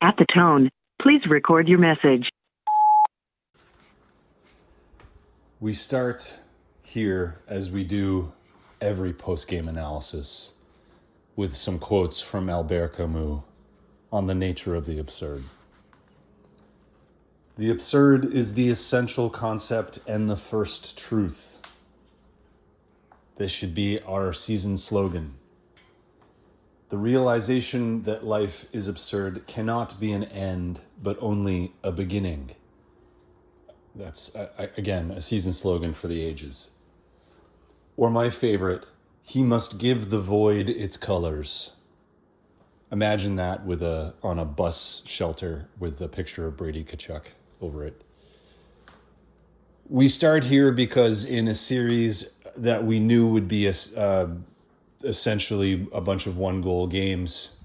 At the tone, please record your message. We start here, as we do every post-game analysis, with some quotes from Albert Camus on the nature of the absurd. The absurd is the essential concept and the first truth. This should be our season slogan. The realization that life is absurd cannot be an end, but only a beginning. That's, again, a season slogan for the ages. Or my favorite, he must give the void its colors. Imagine that on a bus shelter with a picture of Brady Tkachuk over it. We start here because in a series that we knew would be essentially a bunch of one-goal games,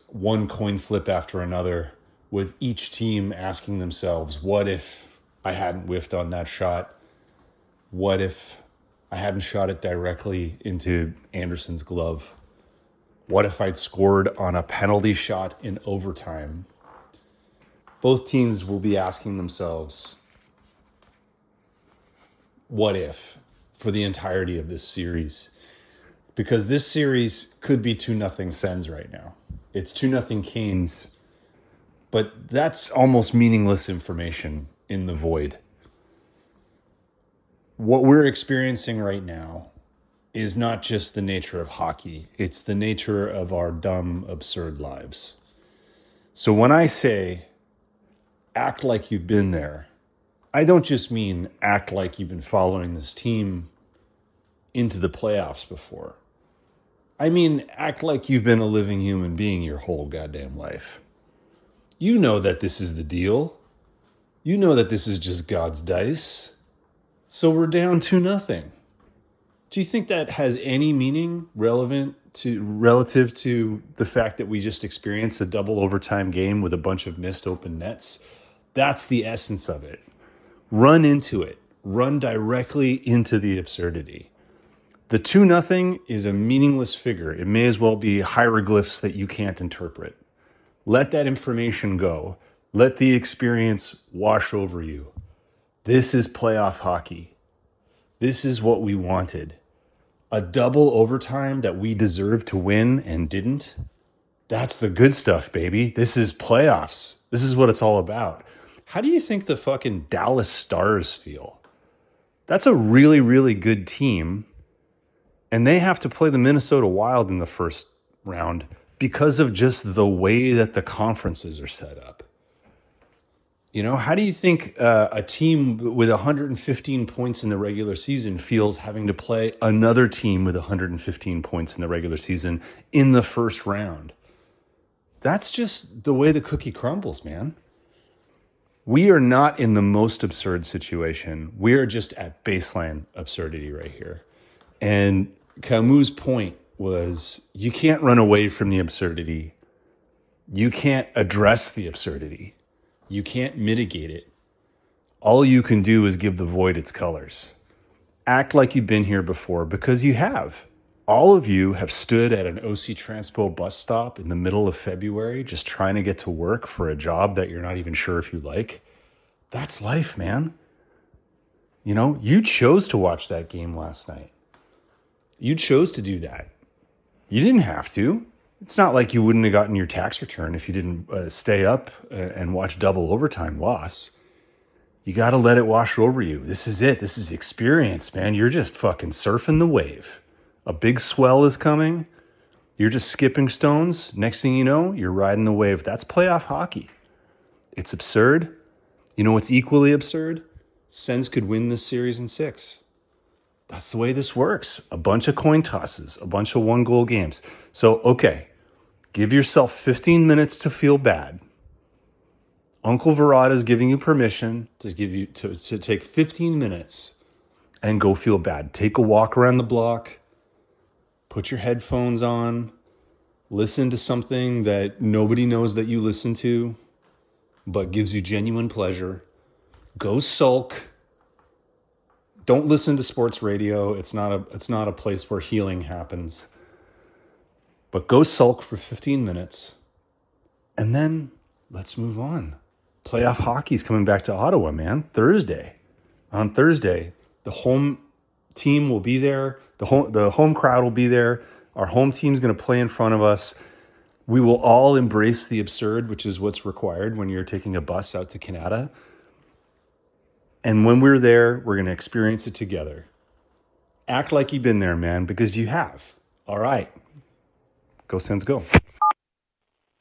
one coin flip after another, with each team asking themselves, what if I hadn't whiffed on that shot? What if I hadn't shot it directly into Anderson's glove? What if I'd scored on a penalty shot in overtime? Both teams will be asking themselves, what if, for the entirety of this series? Because this series could be 2-0 Sens right now. It's 2-0 Canes. But that's almost meaningless information in the void. What we're experiencing right now is not just the nature of hockey. It's the nature of our dumb, absurd lives. So when I say, act like you've been there, I don't just mean act like you've been following this team into the playoffs before. I mean, act like you've been a living human being your whole goddamn life. You know that this is the deal. You know that this is just God's dice. So we're down 2-0. Do you think that has any meaning relative to the fact that we just experienced a double overtime game with a bunch of missed open nets? That's the essence of it. Run into it. Run directly into the absurdity. The 2-0 is a meaningless figure. It may as well be hieroglyphs that you can't interpret. Let that information go. Let the experience wash over you. This is playoff hockey. This is what we wanted. A double overtime that we deserved to win and didn't. That's the good stuff, baby. This is playoffs. This is what it's all about. How do you think the fucking Dallas Stars feel? That's a really, really good team. And they have to play the Minnesota Wild in the first round because of just the way that the conferences are set up. You know, how do you think a team with 115 points in the regular season feels having to play another team with 115 points in the regular season in the first round? That's just the way the cookie crumbles, man. We are not in the most absurd situation. We are just at baseline absurdity right here. And Camus' point was, you can't run away from the absurdity. You can't address the absurdity. You can't mitigate it. All you can do is give the void its colors. Act like you've been here before, because you have. All of you have stood at an OC Transpo bus stop in the middle of February just trying to get to work for a job that you're not even sure if you like. That's life, man. You know, you chose to watch that game last night. You chose to do that. You didn't have to. It's not like you wouldn't have gotten your tax return if you didn't stay up and watch double overtime loss. You got to let it wash over you. This is it. This is experience, man. You're just fucking surfing the wave. A big swell is coming. You're just skipping stones. Next thing you know, you're riding the wave. That's playoff hockey. It's absurd. You know what's equally absurd? Sens could win this series in 6. That's the way this works. A bunch of coin tosses, a bunch of one-goal games. So, okay, give yourself 15 minutes to feel bad. Uncle Varada is giving you permission to take 15 minutes and go feel bad. Take a walk around the block. Put your headphones on. Listen to something that nobody knows that you listen to, but gives you genuine pleasure. Go sulk. Don't listen to sports radio. It's not a place where healing happens. But go sulk for 15 minutes. And then let's move on. Playoff hockey's coming back to Ottawa, man. Thursday. On Thursday, the home team will be there. The home crowd will be there. Our home team's going to play in front of us. We will all embrace the absurd, which is what's required when you're taking a bus out to Canada. And when we're there, we're going to experience it together. Act like you've been there, man, because you have. All right. Go Sens, go.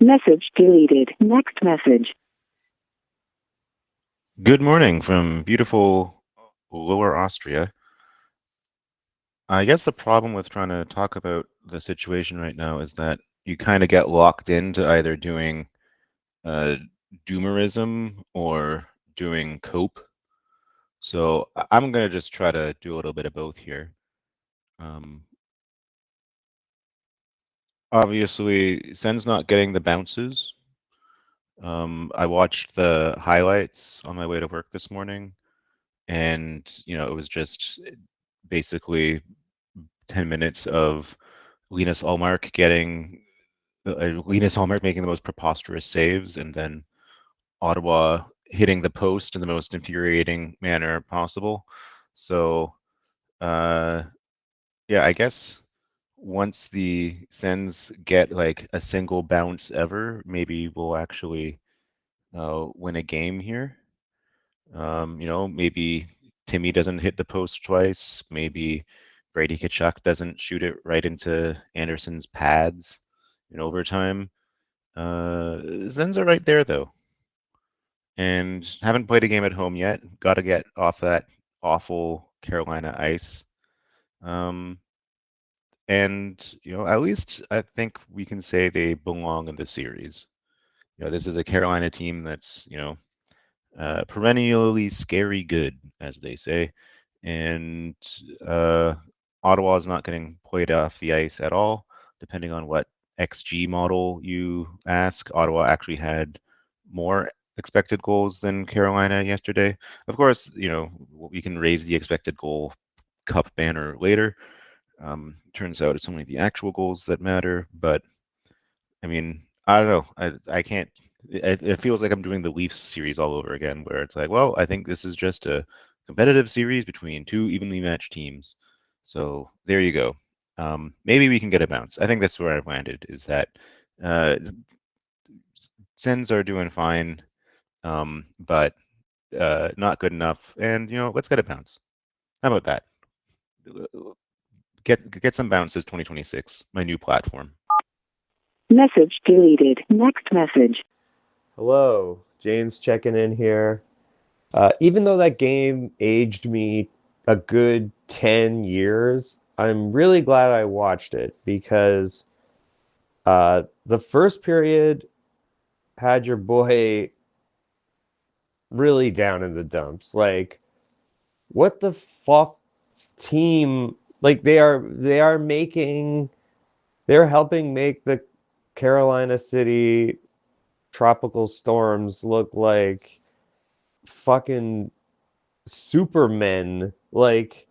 Message deleted. Next message. Good morning from beautiful Lower Austria. I guess the problem with trying to talk about the situation right now is that you kind of get locked into either doing doomerism or doing cope. So I'm going to just try to do a little bit of both here. Obviously, Sen's not getting the bounces. I watched the highlights on my way to work this morning, and it was just basically 10 minutes of Linus Ullmark making the most preposterous saves, and then Ottawa hitting the post in the most infuriating manner possible. So, yeah, I guess once the Sens get like a single bounce ever, maybe we'll actually win a game here. Maybe Timmy doesn't hit the post twice. Maybe Brady Tkachuk doesn't shoot it right into Anderson's pads in overtime. Sens are right there though, and haven't played a game at home yet. Got to get off that awful Carolina ice. And at least I think we can say they belong in the series. This is a Carolina team that's perennially scary good, as they say, and Ottawa is not getting played off the ice at all. Depending on what XG model you ask, Ottawa actually had more expected goals than Carolina yesterday. Of course, we can raise the expected goal cup banner later. Turns out it's only the actual goals that matter, but I mean, I don't know. I can't. It feels like I'm doing the Leafs series all over again, where it's like, well, I think this is just a competitive series between two evenly matched teams. So there you go. Maybe we can get a bounce. I think that's where I've landed. Is that uh, Sens are doing fine, but not good enough. And let's get a bounce. How about that? Get some bounces 2026. My new platform. Message deleted. Next message. Hello, James checking in here. Even though that game aged me a good 10 years, I'm really glad I watched it because the first period had your boy really down in the dumps. Like, what the fuck team? Like, they're helping make the Carolina City tropical storms look like fucking supermen. Like,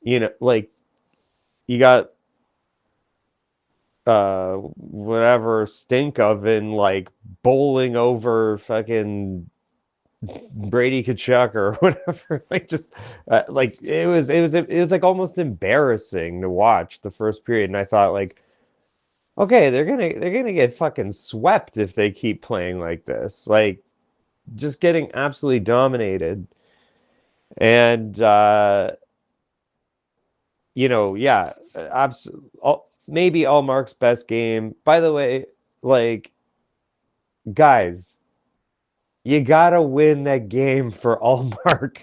like you got whatever stink oven like bowling over fucking Brady Kachuk or whatever. Like, just like it was like almost embarrassing to watch the first period, and I thought like, okay, they're gonna get fucking swept if they keep playing like this. Like, just getting absolutely dominated. And yeah, maybe Allmark's best game. By the way, like, guys, you gotta win that game for Allmark.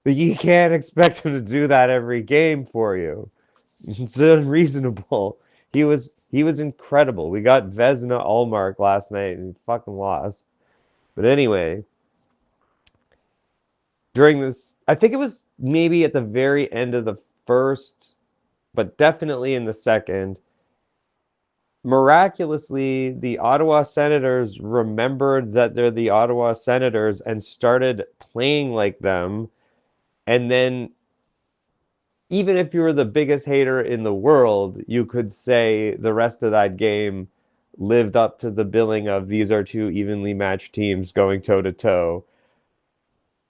You can't expect him to do that every game for you. It's unreasonable. He was incredible. We got Vezina Allmark last night and he fucking lost. But anyway, during this, I think it was maybe at the very end of the first, but definitely in the second, miraculously, the Ottawa Senators remembered that they're the Ottawa Senators and started playing like them. And then, even if you were the biggest hater in the world, you could say the rest of that game lived up to the billing of these are two evenly matched teams going toe to toe.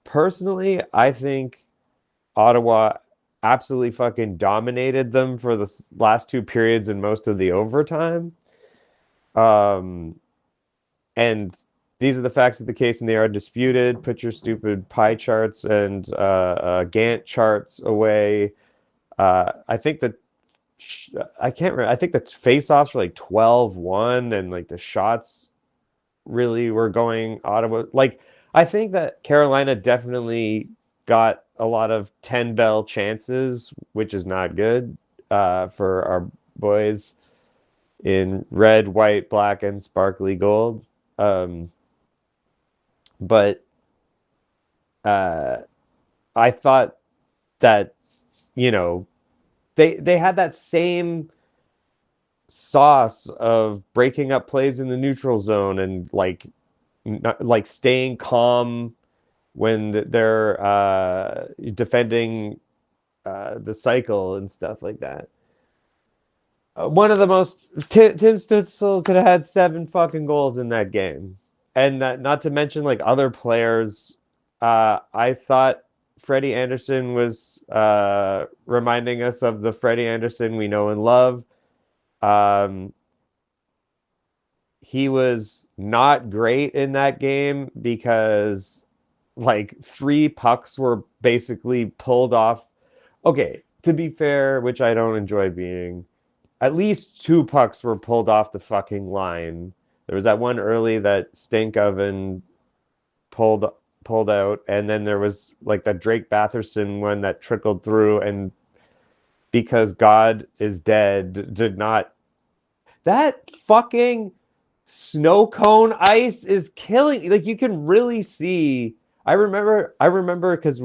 Personally, I think Ottawa absolutely fucking dominated them for the last two periods and most of the overtime. And these are the facts of the case, and they are disputed. Put your stupid pie charts and Gantt charts away. I think that I can't remember. I think the face-offs were like 12-1, and like the shots really were going Ottawa. Like, I think that Carolina definitely got a lot of 10 bell chances, which is not good for our boys in red, white, black, and sparkly gold. But I thought that, you know, they had that same sauce of breaking up plays in the neutral zone and like like staying calm when they're defending the cycle and stuff like that. One of the most Tim Stützle could have had 7 fucking goals in that game, and that not to mention like other players. I thought Freddie Anderson was reminding us of the Freddie Anderson we know and love. Um, he was not great in that game because like 3 pucks were basically pulled off. Okay, to be fair, which I don't enjoy being, at least 2 pucks were pulled off the fucking line. There was that one early that Stink Oven pulled out, and then there was like that Drake Batherson one that trickled through, and because God is dead, did not. That fucking snow cone ice is killing. Like you can really see. I remember because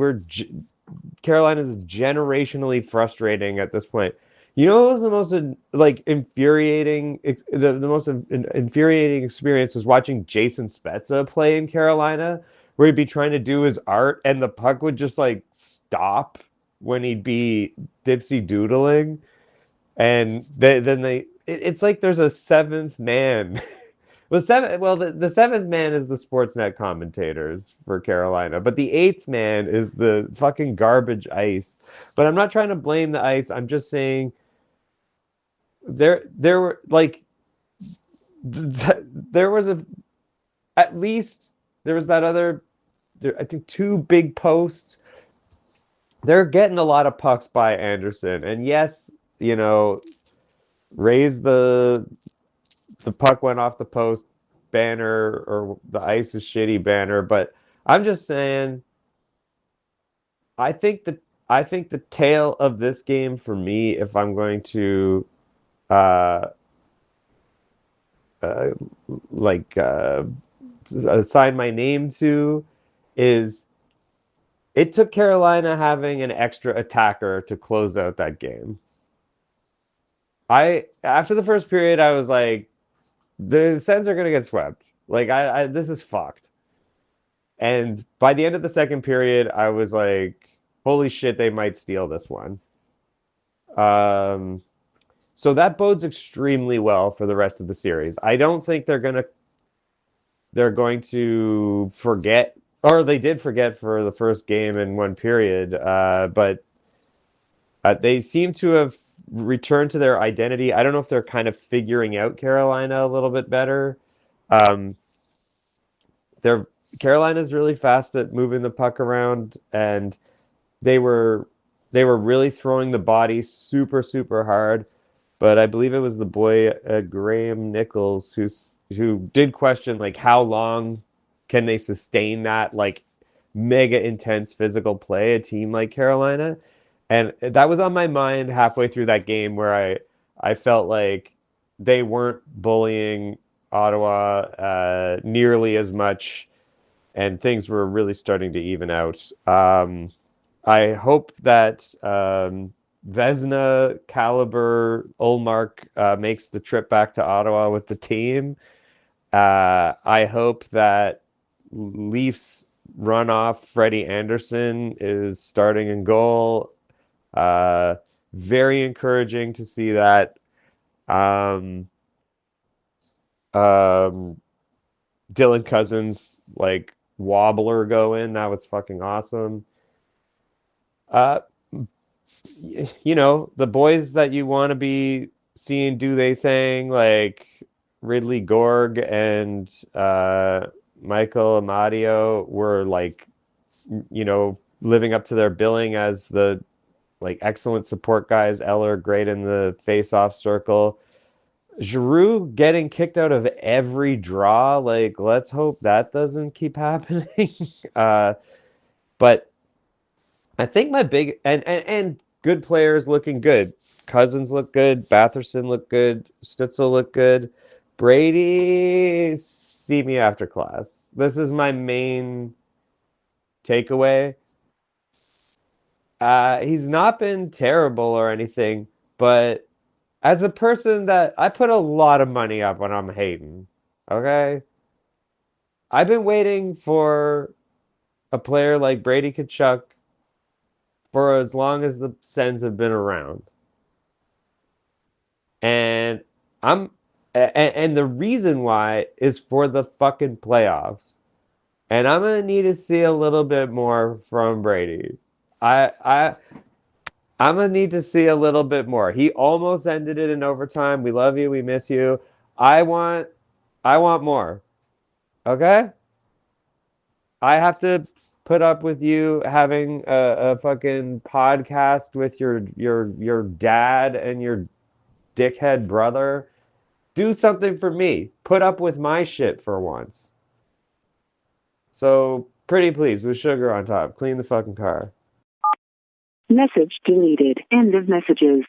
Carolina's generationally frustrating at this point. You know what was the most like infuriating the most infuriating experience was watching Jason Spezza play in Carolina, where he'd be trying to do his art and the puck would just like stop when he'd be dipsy doodling, and it's like there's a seventh man. The seventh man is the Sportsnet commentators for Carolina, but the eighth man is the fucking garbage ice. But I'm not trying to blame the ice. I'm just saying there were like there was at least there was that other I think 2 big posts. They're getting a lot of pucks by Anderson, and yes, you know, raise the puck went off the post banner or the ice is shitty banner, but I'm just saying I think the tale of this game for me, if I'm going to uh uh like assign my name to, is it took Carolina having an extra attacker to close out that game. I After the first period I was like, the Sens are gonna get swept. Like I this is fucked. And by the end of the second period, I was like, holy shit, they might steal this one. Um, so that bodes extremely well for the rest of the series. I don't think they're going to forget, or they did forget for the first game in one period, but they seem to have returned to their identity. I don't know if they're kind of figuring out Carolina a little bit better. Um, they're Carolina's really fast at moving the puck around, and they were really throwing the body super super hard. But I believe it was the boy Graham Nichols who did question like how long can they sustain that like mega intense physical play, a team like Carolina. And that was on my mind halfway through that game, where I felt like they weren't bullying Ottawa nearly as much, and things were really starting to even out. I hope that Vesna caliber Olmark makes the trip back to Ottawa with the team. I hope that Leafs runoff Freddie Anderson is starting in goal. Uh, Very encouraging to see that. Um, Dylan Cousins like wobbler go in. That was fucking awesome. You know, the boys that you want to be seeing do they thing, like Ridley Gorg and Michael Amadio were like, you know, living up to their billing as the like excellent support guys. Eller great in the face-off circle. Giroux getting kicked out of every draw. Like, let's hope that doesn't keep happening. But I think my big and good players looking good. Cousins look good. Batherson look good. Stitzel look good. Brady, see me after class. This is my main takeaway. He's not been terrible or anything, but as a person that I put a lot of money up when I'm hating, okay? I've been waiting for a player like Brady Kachuk for as long as the Sens have been around. And and the reason why is for the fucking playoffs. And I'm gonna need to see a little bit more from Brady. I I'm gonna need to see a little bit more. He almost ended it in overtime. We love you, we miss you. I want I want more. Okay? I have to put up with you having a fucking podcast with your dad and your dickhead brother. Do something for me. Put up with my shit for once. So, pretty please, with sugar on top. Clean the fucking car. Message deleted. End of messages.